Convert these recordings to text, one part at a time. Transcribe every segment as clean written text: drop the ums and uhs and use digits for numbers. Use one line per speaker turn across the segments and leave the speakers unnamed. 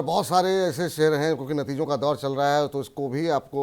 बहुत सारे ऐसे शेयर हैं क्योंकि नतीजों का दौर चल रहा है, तो इसको भी आपको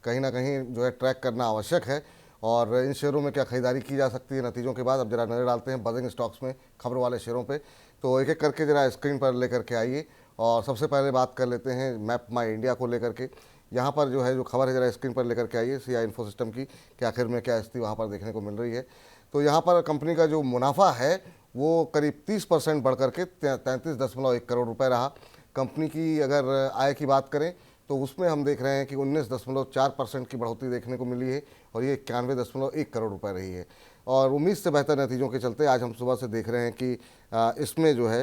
कहीं ना कहीं जो है ट्रैक करना आवश्यक है। और इन शेयरों में क्या खरीदारी की जा सकती है नतीजों के बाद, अब जरा नज़र डालते हैं बजिंग स्टॉक्स में, खबर वाले शेयरों पे। तो एक एक करके जरा स्क्रीन पर लेकर के आइए। और सबसे पहले बात कर लेते हैं मैप माई इंडिया को लेकर के। यहाँ पर जो है जो खबर है जरा स्क्रीन पर लेकर के आइए, सीआई इन्फो सिस्टम की, कि आखिर में क्या स्थिति वहाँ पर देखने को मिल रही है। तो यहाँ पर कंपनी का जो मुनाफा है वो करीब 30% बढ़ करके 33.1 करोड़ रुपए रहा। कंपनी की अगर आय की बात करें तो उसमें हम देख रहे हैं कि 19.4% की बढ़ोतरी देखने को मिली है, और ये 91.1 करोड़ रुपए रही है। और उम्मीद से बेहतर नतीजों के चलते आज हम सुबह से देख रहे हैं कि इसमें जो है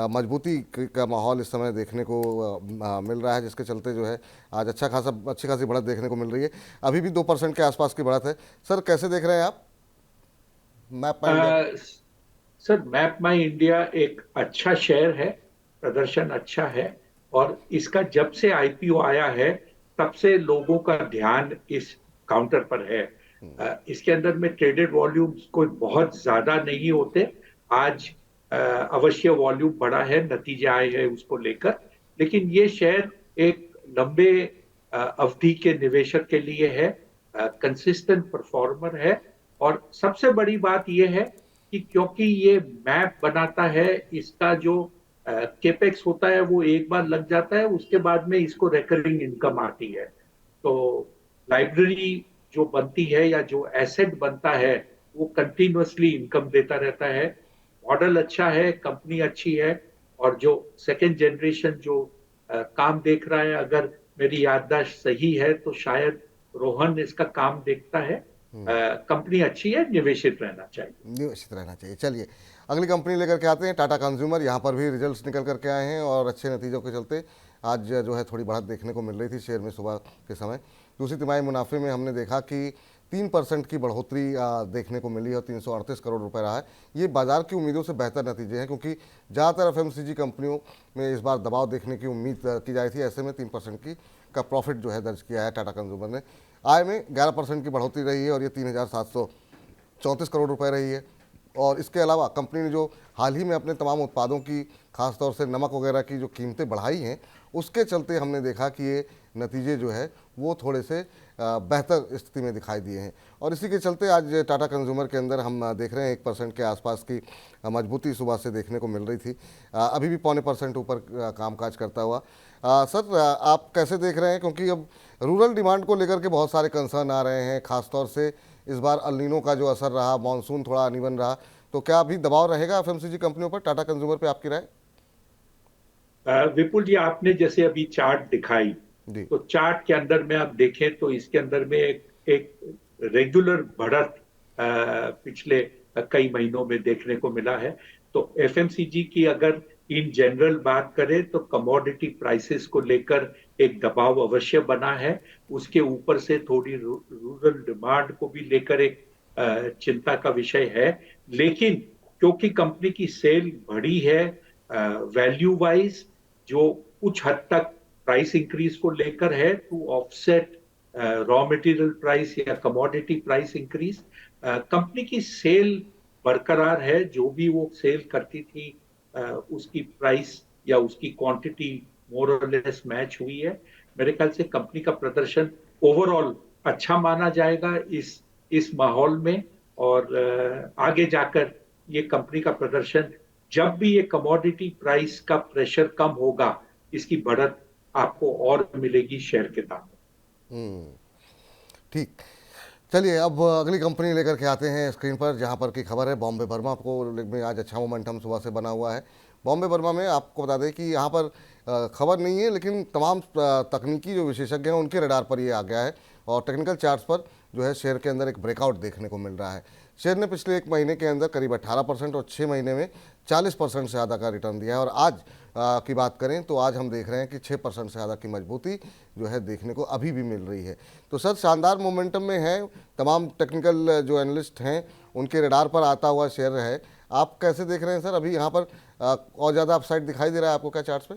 मजबूती का माहौल इस समय देखने को मिल रहा है, जिसके चलते जो है आज अच्छी खासी बढ़त देखने को मिल रही है। अभी भी 2% के आसपास की बढ़त है। सर कैसे देख रहे हैं आप मैप माई इंडिया को?
अ, सर, मैप माई इंडिया एक अच्छा शेयर है। प्रदर्शन अच्छा है। और इसका जब से आईपीओ आया है तब से लोगों का ध्यान इस काउंटर पर है। इसके अंदर में ट्रेडेड वॉल्यूम्स कोई बहुत ज्यादा नहीं होते। आज अवश्य वॉल्यूम बढ़ा है, नतीजे आए हैं उसको लेकर। लेकिन ये शेयर एक लंबे अवधि के निवेशक के लिए है। कंसिस्टेंट परफॉर्मर है। और सबसे बड़ी बात यह है कि क्योंकि ये मैप बनाता है, इसका जो केपेक्स होता है वो एक बार लग जाता है, उसके बाद में इसको रिकरिंग इनकम आती है। तो लाइब्रेरी जो बनती है या जो एसेट बनता है वो कंटिन्यूअसली इनकम देता रहता है। मॉडल अच्छा है, कंपनी अच्छी है। और जो सेकेंड जनरेशन जो काम देख रहा है, अगर मेरी याददाश्त सही है तो शायद रोहन इसका काम देखता है। कंपनी अच्छी है, निवेशित रहना चाहिए।
निवेशित रहना चाहिए। चलिए अगली कंपनी लेकर के आते हैं, टाटा कंज्यूमर। यहाँ पर भी रिजल्ट्स निकल करके आए हैं और अच्छे नतीजों के चलते आज जो है थोड़ी बढ़त देखने को मिल रही थी शेयर में सुबह के समय। दूसरी तिमाही मुनाफे में हमने देखा कि 3% की बढ़ोतरी देखने को मिली और 338 करोड़ रुपए रहा है। ये बाजार की उम्मीदों से बेहतर नतीजे हैं, क्योंकि ज़्यादातर एफएमसीजी कंपनियों में इस बार दबाव देखने की उम्मीद की जाती थी। ऐसे में 3% की का प्रॉफिट जो है दर्ज किया है टाटा कंज्यूमर ने। आय में 11% की बढ़ोतरी रही है और ये 3,734 करोड़ रुपए रही है। और इसके अलावा कंपनी ने जो हाल ही में अपने तमाम उत्पादों की, खासतौर से नमक वगैरह की जो कीमतें बढ़ाई हैं, उसके चलते हमने देखा कि ये नतीजे जो है वो थोड़े से बेहतर स्थिति में दिखाई दिए हैं। और इसी के चलते आज टाटा कंज्यूमर के अंदर हम देख रहे हैं 1% के आसपास की मजबूती सुबह से देखने को मिल रही थी। अभी भी 0.25% ऊपर कामकाज करता हुआ। सर आप कैसे देख रहे हैं, क्योंकि अब रूरल डिमांड को लेकर के बहुत सारे कंसर्न आ रहे हैं, खासतौर से इस बार अल नीनो का जो असर रहा, मानसून थोड़ा अनइवन रहा, तो क्या अभी दबाव रहेगा एफएमसीजी कंपनियों पर, टाटा कंज्यूमर पे आपकी राय?
विपुल जी, आपने जैसे अभी चार्ट दिखाई,
जी।
तो चार्ट के अंदर में आप देखें तो इसके अंदर में एक रेगुलर बढ़त पिछले कई महीनों में देखने को मिला है। तो एफएमसीजी की अगर इन जनरल बात करें तो कमोडिटी प्राइसेस को लेकर एक दबाव अवश्य बना है। उसके ऊपर से थोड़ी रूरल डिमांड को भी लेकर एक चिंता का विषय है। लेकिन क्योंकि कंपनी की सेल बढ़ी है, वैल्यू वाइज जो कुछ हद तक प्राइस इंक्रीज को लेकर है to offset raw material price या कमोडिटी प्राइस इंक्रीज, कंपनी की सेल बरकरार है। जो भी वो सेल करती थी उसकी प्राइस या उसकी क्वांटिटी मोर और लेस मैच हुई है। मेरे ख्याल से कंपनी का प्रदर्शन ओवरऑल अच्छा माना जाएगा इस माहौल में। और आगे जाकर ये कंपनी का प्रदर्शन, जब भी ये कमोडिटी प्राइस का प्रेशर कम होगा, इसकी बढ़त आपको और मिलेगी शेयर के दाम में।
ठीक। चलिए अब अगली कंपनी लेकर के आते हैं स्क्रीन पर, जहां पर की खबर है बॉम्बे बर्मा को में आज अच्छा मोमेंटम सुबह से बना हुआ है। बॉम्बे बर्मा में आपको बता दें कि यहाँ पर खबर नहीं है, लेकिन तमाम तकनीकी जो विशेषज्ञ हैं उनके रडार पर ये आ गया है। और टेक्निकल चार्ट्स पर जो है शेयर के अंदर एक ब्रेकआउट देखने को मिल रहा है। शेयर ने पिछले एक महीने के अंदर करीब 18% और 6 महीने में 40% से ज़्यादा का रिटर्न दिया है। और आज की बात करें तो आज हम देख रहे हैं कि 6% से ज़्यादा की मजबूती जो है देखने को अभी भी मिल रही है। तो सर शानदार मोमेंटम में है, तमाम टेक्निकल जो एनालिस्ट हैं उनके रडार पर आता हुआ शेयर है। आप कैसे देख रहे हैं सर, अभी यहाँ पर और ज़्यादा अपसाइड दिखाई दे रहा है आपको क्या चार्ट्स पे?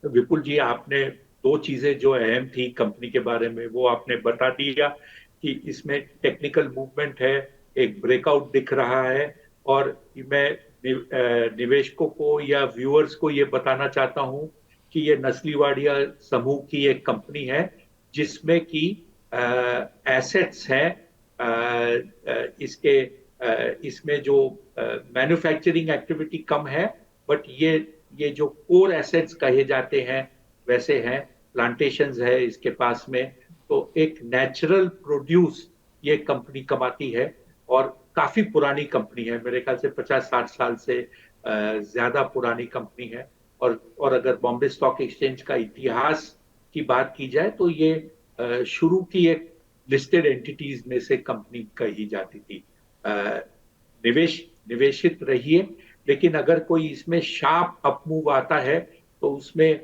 तो विपुल जी, आपने दो चीजें जो अहम थी कंपनी के बारे में वो आपने बता दिया कि इसमें टेक्निकल मूवमेंट है, एक ब्रेकआउट दिख रहा है। और मैं निवेशकों को या व्यूअर्स को ये बताना चाहता हूं कि ये नस्ली वाडिया समूह की एक कंपनी है जिसमें कि एसेट्स हैं। इसमें जो मैन्युफैक्चरिंग एक्टिविटी कम है, बट ये जो कोर एसेट्स कहे जाते हैं वैसे हैं। प्लांटेशंस है इसके पास में, तो एक नेचुरल प्रोड्यूस ये कंपनी कमाती है। और काफी पुरानी कंपनी है, मेरे ख्याल से 50-60 साल से ज्यादा पुरानी कंपनी है। और अगर बॉम्बे स्टॉक एक्सचेंज का इतिहास की बात की जाए तो ये शुरू की एक लिस्टेड एंटिटीज में से कंपनी कही जाती थी। निवेशित रहिए, लेकिन अगर कोई इसमें शार्प अपमूव आता है तो उसमें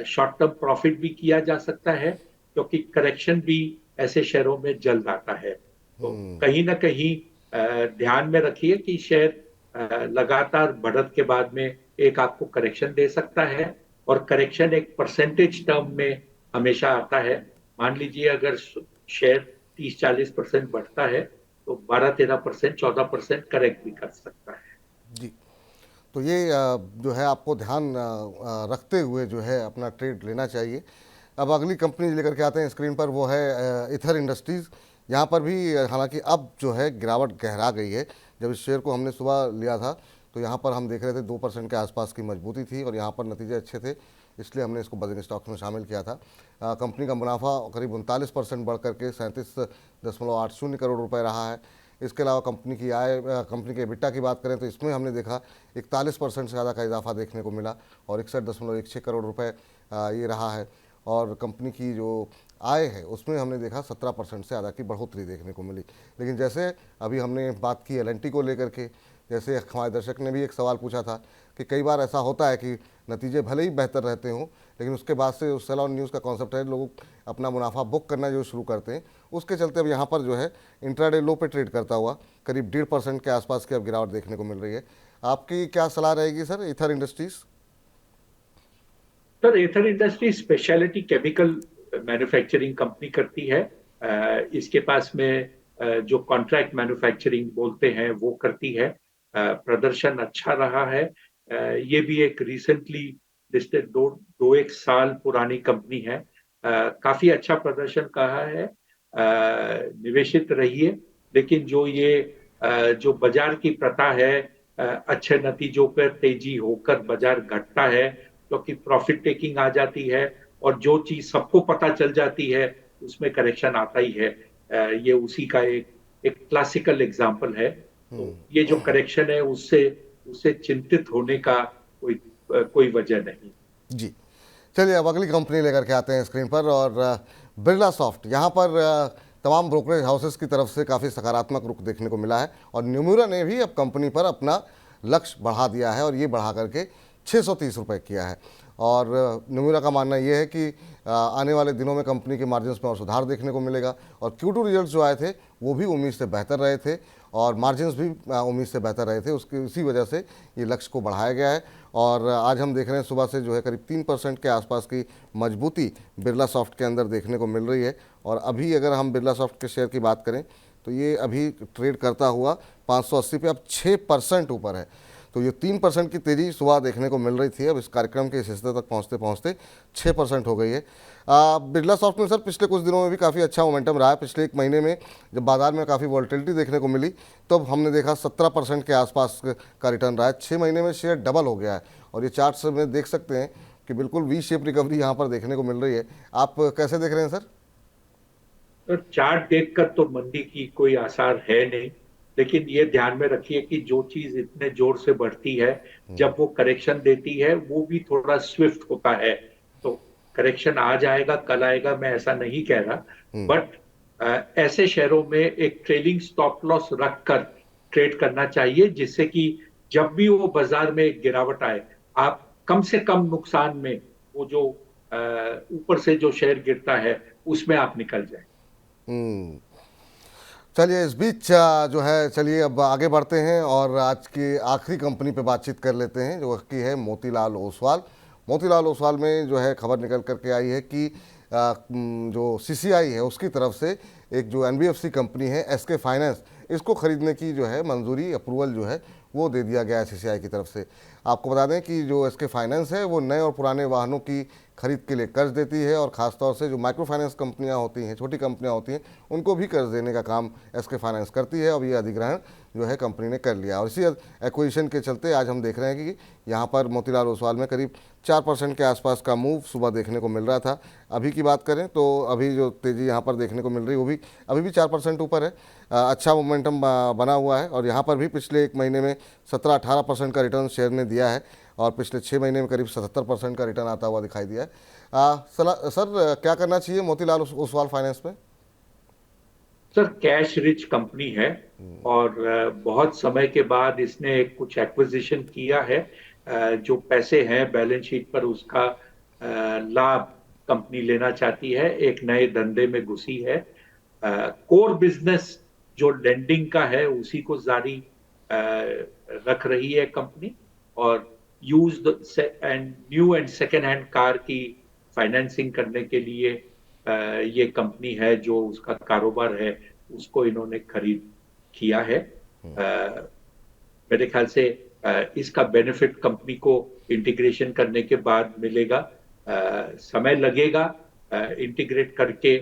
शॉर्ट टर्म प्रॉफिट भी किया जा सकता है, क्योंकि करेक्शन भी ऐसे शेयरों में जल्द आता है। तो कहीं ना कहीं ध्यान में रखिए कि शेयर लगातार बढ़त के बाद में एक आपको करेक्शन दे सकता है, और करेक्शन एक परसेंटेज टर्म में हमेशा आता है। मान लीजिए अगर शेयर 30-40% बढ़ता है तो 12-13%, 14% करेक्ट भी कर सकता है।
जी, तो ये जो है आपको ध्यान रखते हुए जो है अपना ट्रेड लेना चाहिए। अब अगली कंपनी लेकर के आते हैं स्क्रीन पर, वो है ईथर इंडस्ट्रीज़। यहाँ पर भी हालांकि अब जो है गिरावट गहरा गई है। जब इस शेयर को हमने सुबह लिया था तो यहाँ पर हम देख रहे थे 2% के आसपास की मजबूती थी और यहाँ पर नतीजे अच्छे थे, इसलिए हमने इसको बजट स्टॉक्स में शामिल किया था। कंपनी का मुनाफा करीब 39% बढ़ करके 37.80 करोड़ रुपए रहा है। इसके अलावा कंपनी की आय, कंपनी के EBITDA की बात करें तो इसमें हमने देखा 41% से ज़्यादा का इजाफा देखने को मिला और 61.16 करोड़ रुपए ये रहा है। और कंपनी की जो आय है उसमें हमने देखा 17% से ज़्यादा की बढ़ोतरी देखने को मिली। लेकिन जैसे अभी हमने बात की L&T को लेकर के, जैसे हमारे दर्शक ने भी एक सवाल पूछा था कि कई बार ऐसा होता है कि नतीजे भले ही बेहतर रहते हों, लेकिन उसके बाद से सेल ऑन न्यूज़ का कॉन्सेप्ट है, लोग अपना मुनाफा बुक करना जो शुरू करते हैं, उसके चलते अब यहाँ पर जो है इंट्राडे लो पे ट्रेड करता हुआ करीब 1.5% के आसपास की अब गिरावट देखने को मिल रही है। आपकी क्या सलाह रहेगी sir ether industries?
Sir, ether industry speciality chemical manufacturing company करती है। इसके पास में जो कॉन्ट्रैक्ट मैन्युफैक्चरिंग बोलते हैं वो करती है। प्रदर्शन अच्छा रहा है। ये भी एक रिसेंटली लिस्टेड दो एक साल पुरानी कंपनी है। काफी अच्छा प्रदर्शन कहा है। निवेशित रहिए, लेकिन जो बाजार की प्रथा है, अच्छे नतीजों पर तेजी होकर बाजार घटता है, क्योंकि प्रॉफिट टेकिंग आ जाती है और जो चीज सबको पता चल जाती है उसमें करेक्शन आता ही है। ये उसी का एक क्लासिकल एग्जांपल है। तो ये जो करेक्शन है उससे उससे चिंतित होने का कोई वजह नहीं।
जी, चलिए अब अगली कंपनी लेकर के आते हैं स्क्रीन पर, और बिरला सॉफ्ट। यहाँ पर तमाम ब्रोकरेज हाउसेस की तरफ से काफ़ी सकारात्मक रुख देखने को मिला है और न्यूम्यूरा ने भी अब कंपनी पर अपना लक्ष्य बढ़ा दिया है और ये बढ़ा करके 630 रुपये किया है। और न्यूम्यूरा का मानना ये है कि आने वाले दिनों में कंपनी के मार्जिन्स में और सुधार देखने को मिलेगा और Q2 रिजल्ट्स जो आए थे वो भी उम्मीद से बेहतर रहे थे और मार्जिन्स भी उम्मीद से बेहतर रहे थे। उसी वजह से ये लक्ष्य को बढ़ाया गया है और आज हम देख रहे हैं सुबह से जो है करीब 3% के आसपास की मजबूती बिरला सॉफ्ट के अंदर देखने को मिल रही है। और अभी अगर हम बिरला सॉफ्ट के शेयर की बात करें तो ये अभी ट्रेड करता हुआ 580 पे अब 6% ऊपर है। तो ये 3% की तेज़ी सुबह देखने को मिल रही थी, अब इस कार्यक्रम के इस हिस्से तक पहुँचते पहुँचते 6% हो गई है। बिरला सॉफ्ट में सर पिछले कुछ दिनों में भी काफ़ी अच्छा मोमेंटम रहा है। पिछले एक महीने में जब बाजार में काफ़ी वॉल्टिलिटी देखने को मिली तो हमने देखा 17% के आसपास का रिटर्न रहा है। 6 महीने में शेयर डबल हो गया है और ये चार्ट्स में देख सकते हैं कि बिल्कुल वी शेप रिकवरी यहाँ पर देखने को मिल रही है। आप कैसे देख रहे हैं सर?
तो चार्ट देखकर तो मंदी की कोई आसार है नहीं, लेकिन ये ध्यान में रखिए कि जो चीज इतने जोर से बढ़ती है, जब वो करेक्शन देती है वो भी थोड़ा स्विफ्ट होता है। तो करेक्शन आ जाएगा, कल आएगा, मैं ऐसा नहीं कह रहा, बट ऐसे शेयरों में एक ट्रेलिंग स्टॉप लॉस रखकर ट्रेड करना चाहिए, जिससे कि जब भी वो बाजार में एक गिरावट आए, आप कम से कम नुकसान में, वो जो ऊपर से जो शेयर गिरता है उसमें आप निकल जाए।
चलिए इस बीच जो है, चलिए अब आगे बढ़ते हैं और आज की आखिरी कंपनी पे बातचीत कर लेते हैं जो की है मोतीलाल ओसवाल। मोतीलाल ओसवाल में जो है खबर निकल करके आई है कि जो CCI है उसकी तरफ से एक जो NBFC कंपनी है SK फाइनेंस, इसको खरीदने की जो है मंजूरी, अप्रूवल जो है वो दे दिया गया एचसीसीआई की तरफ से। आपको बता दें कि जो एसके फाइनेंस है वो नए और पुराने वाहनों की खरीद के लिए कर्ज देती है, और ख़ासतौर से जो माइक्रो फाइनेंस कंपनियां होती हैं, छोटी कंपनियां होती हैं, उनको भी कर्ज देने का काम एसके फाइनेंस करती है। अब ये अधिग्रहण जो है कंपनी ने कर लिया, और इसी एक्विजिशन के चलते आज हम देख रहे हैं कि यहाँ पर मोतीलाल ओसवाल में करीब 4% के आसपास का मूव सुबह देखने को मिल रहा था। अभी की बात करें तो अभी जो तेज़ी यहाँ पर देखने को मिल रही है वो भी अभी भी 4% ऊपर है। अच्छा मोमेंटम बना हुआ है, और यहाँ पर भी पिछले एक महीने में 17-18% का रिटर्न शेयर ने दिया है, और पिछले 6 महीने में करीब 77% का रिटर्न आता हुआ दिखाई दिया है। सर, क्या करना चाहिए मोतीलाल ओसवाल फाइनेंस में?
सर, कैश रिच कंपनी है और बहुत समय के बाद इसने कुछ एक्विजिशन किया है। जो पैसे हैं बैलेंस शीट पर उसका लाभ कंपनी लेना चाहती है, एक नए धंधे में घुसी है। कोर बिजनेस जो लेंडिंग का है उसी को जारी रख रही है कंपनी, और used and new and second hand car की फाइनेंसिंग करने के लिए ये कंपनी है जो उसका कारोबार है उसको इन्होंने खरीद किया है। मेरे ख्याल से इसका बेनिफिट कंपनी को इंटीग्रेशन करने के बाद मिलेगा। समय लगेगा इंटीग्रेट करके,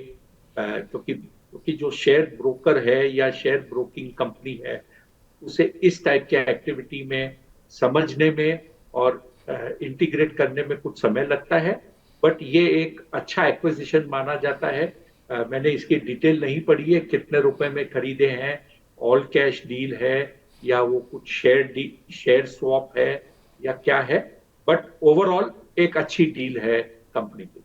क्योंकि जो शेयर ब्रोकर है या शेयर ब्रोकिंग कंपनी है उसे इस टाइप के एक्टिविटी में समझने में और इंटीग्रेट करने में कुछ समय लगता है। बट ये एक अच्छा एक्विजिशन माना जाता है। मैंने इसकी डिटेल नहीं पढ़ी है, कितने रुपए में खरीदे हैं, ऑल कैश डील है या वो कुछ शेयर स्वैप है या क्या है, बट ओवरऑल एक अच्छी डील है कंपनी की।